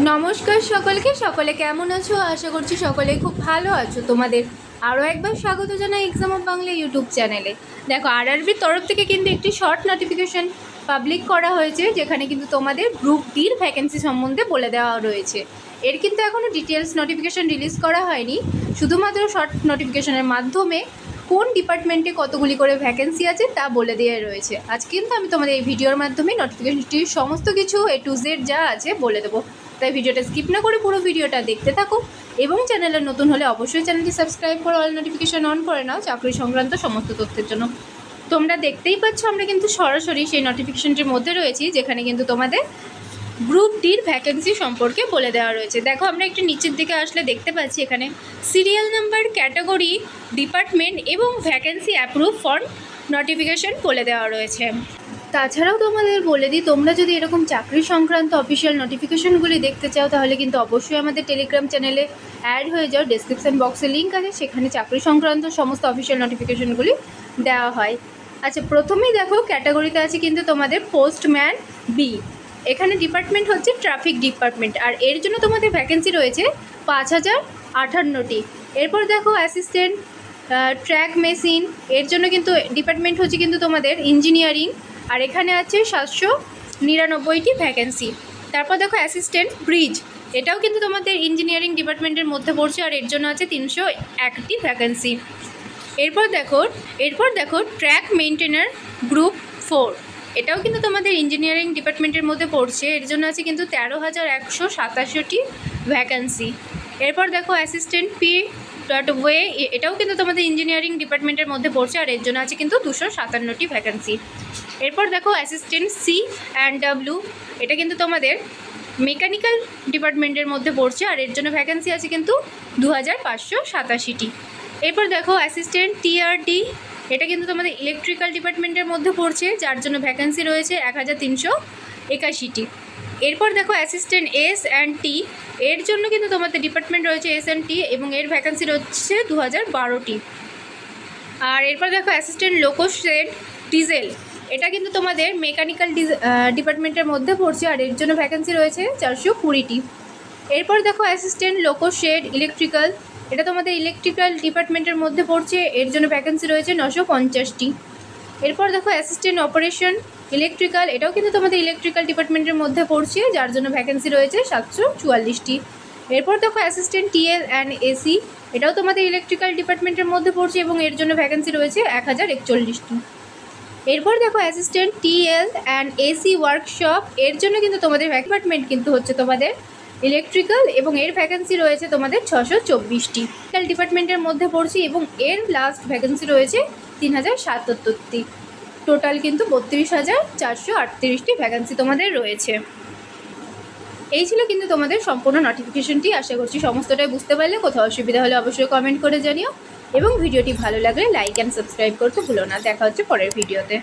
নমস্কার সকলকে। সকলে কেমন আছো? আশা করছি সকলে খুব ভালো আছো। তোমাদের আরও একবার স্বাগত জানাই এক্সাম অফ বাংলা ইউটিউব চ্যানেলে। দেখো, আরআরবির তরফ থেকে কিন্তু একটি শর্ট নোটিফিকেশন পাবলিক করা হয়েছে, যেখানে কিন্তু তোমাদের গ্রুপ ডির ভ্যাকেন্সি সম্বন্ধে বলে দেওয়া রয়েছে। এর কিন্তু এখনও ডিটেলস নোটিফিকেশন রিলিজ করা হয়নি, শুধুমাত্র শর্ট নোটিফিকেশনের মাধ্যমে কোন ডিপার্টমেন্টে কতগুলি করে ভ্যাকেন্সি আছে তা বলে দেওয়া রয়েছে। আজ কিন্তু আমি তোমাদের এই ভিডিওর মাধ্যমে নোটিফিকেশনটির সমস্ত কিছু A to Z যা আছে বলে দেবো। তাই ভিডিওটা স্কিপ না করে পুরো ভিডিওটা দেখতে থাকো, এবং চ্যানেলে নতুন হলে অবশ্যই চ্যানেলটি সাবস্ক্রাইব করে অল নোটিফিকেশন অন করে নাও চাকরি সংক্রান্ত সমস্ত তথ্যের জন্য। তোমরা দেখতেই পাচ্ছ আমরা কিন্তু সরাসরি সেই নোটিফিকেশনটির মধ্যে রয়েছি, যেখানে কিন্তু তোমাদের গ্রুপ ডির ভ্যাকেন্সি সম্পর্কে বলে দেওয়া রয়েছে। দেখো, আমরা একটু নিচের দিকে আসলে দেখতে পাচ্ছি এখানে সিরিয়াল নাম্বার, ক্যাটাগরি, ডিপার্টমেন্ট এবং ভ্যাকেন্সি অ্যাপ্রুভ ফর নোটিফিকেশন বলে দেওয়া রয়েছে। তাছাড়াও তোমাদের বলে দিই, তোমরা যদি এরকম চাকরি সংক্রান্ত অফিসিয়াল নোটিফিকেশনগুলি দেখতে চাও, তাহলে কিন্তু অবশ্যই আমাদের টেলিগ্রাম চ্যানেলে অ্যাড হয়ে যাও। ডেসক্রিপশন বক্সে লিঙ্ক আছে, সেখানে চাকরি সংক্রান্ত সমস্ত অফিসিয়াল নোটিফিকেশনগুলি দেওয়া হয়। আচ্ছা, প্রথমেই দেখো ক্যাটাগরিতে আছে কিন্তু তোমাদের পোস্টম্যান বি। এখানে ডিপার্টমেন্ট হচ্ছে ট্রাফিক ডিপার্টমেন্ট, আর এর জন্য তোমাদের ভ্যাকেন্সি রয়েছে 5058টি। এরপর দেখো অ্যাসিস্ট্যান্ট ট্র্যাক মেশিন, এর জন্য কিন্তু ডিপার্টমেন্ট হচ্ছে কিন্তু তোমাদের ইঞ্জিনিয়ারিং, আর এখানে আছে 799টি ভ্যাকেন্সি। তারপর দেখো অ্যাসিস্ট্যান্ট ব্রিজ, এটাও কিন্তু তোমাদের ইঞ্জিনিয়ারিং ডিপার্টমেন্টের মধ্যে পড়ছে, আর এর জন্য আছে 301টি ভ্যাকেন্সি। এরপর দেখো ট্র্যাক মেইনটেনার গ্রুপ 4, এটাও কিন্তু তোমাদের ইঞ্জিনিয়ারিং ডিপার্টমেন্টের মধ্যে পড়ছে, এর জন্য আছে কিন্তু 13,187টি ভ্যাকেন্সি। এরপর দেখো অ্যাসিস্ট্যান্ট পি.ওয়ে, এটাও কিন্তু তোমাদের ইঞ্জিনিয়ারিং ডিপার্টমেন্টের মধ্যে পড়ছে, আর এর জন্য আছে কিন্তু 257টি ভ্যাকেন্সি। এরপর দেখো অ্যাসিস্ট্যান্ট C&W, এটা কিন্তু তোমাদের মেকানিক্যাল ডিপার্টমেন্টের মধ্যে পড়ছে, আর এর জন্য ভ্যাকেন্সি আছে কিন্তু 2587টি। এরপর দেখো অ্যাসিস্ট্যান্ট TRD, এটা কিন্তু তোমাদের ইলেকট্রিক্যাল ডিপার্টমেন্টের মধ্যে পড়ছে, যার জন্য ভ্যাকেন্সি রয়েছে 1381টি। এরপর দেখো অ্যাসিস্ট্যান্ট S&T, এর জন্য কিন্তু তোমাদের ডিপার্টমেন্ট রয়েছে S&T, এবং এর ভ্যাকেন্সি রয়েছে 2012টি। আর এরপর দেখো অ্যাসিস্ট্যান্ট লোকোশেড ডিজেল, এটা কিন্তু তোমাদের মেকানিক্যাল ডিপার্টমেন্টের মধ্যে পড়ছে, আর এর জন্য ভ্যাকেন্সি রয়েছে 420টি। এরপর দেখো অ্যাসিস্ট্যান্ট লোকোশেড ইলেকট্রিক্যাল, এটা তোমাদের ইলেকট্রিক্যাল ডিপার্টমেন্টের মধ্যে পড়ছে, এর জন্য ভ্যাকেন্সি রয়েছে 950টি। এরপর দেখো অ্যাসিস্ট্যান্ট অপারেশন ইলেকট্রিক্যাল, এটাও কিন্তু তোমাদের ইলেকট্রিক্যাল ডিপার্টমেন্টের মধ্যে পড়ছে, যার জন্য ভ্যাকেন্সি রয়েছে 744টি। এরপর দেখো অ্যাসিস্ট্যান্ট TL&AC, এটাও তোমাদের ইলেকট্রিক্যাল ডিপার্টমেন্টের মধ্যে পড়ছে, এবং এর জন্য ভ্যাকেন্সি রয়েছে 1041টি। এরপর দেখো অ্যাসিস্ট্যান্ট TL&AC ওয়ার্কশপ, এর জন্য কিন্তু তোমাদের ডিপার্টমেন্ট কিন্তু হচ্ছে তোমাদের ইলেকট্রিক্যাল, এবং এর ভ্যাকেন্সি রয়েছে তোমাদের 624টি। ডিপার্টমেন্টের মধ্যে পড়ছে, এবং এর লাস্ট ভ্যাকেন্সি রয়েছে 3077টি। টোটাল কিন্তু 32,438টি ভ্যাকেন্সি তোমাদের রয়েছে। এই ছিল কিন্তু তোমাদের সম্পূর্ণ নোটিফিকেশনটি। আশা করছি সমস্তটাই বুঝতে পারলে। কোথাও অসুবিধা হলে অবশ্যই কমেন্ট করে জানিও, এবং ভিডিওটি ভালো লাগলে লাইক অ্যান্ড সাবস্ক্রাইব করতে ভুলো না। দেখা হচ্ছে পরের ভিডিওতে।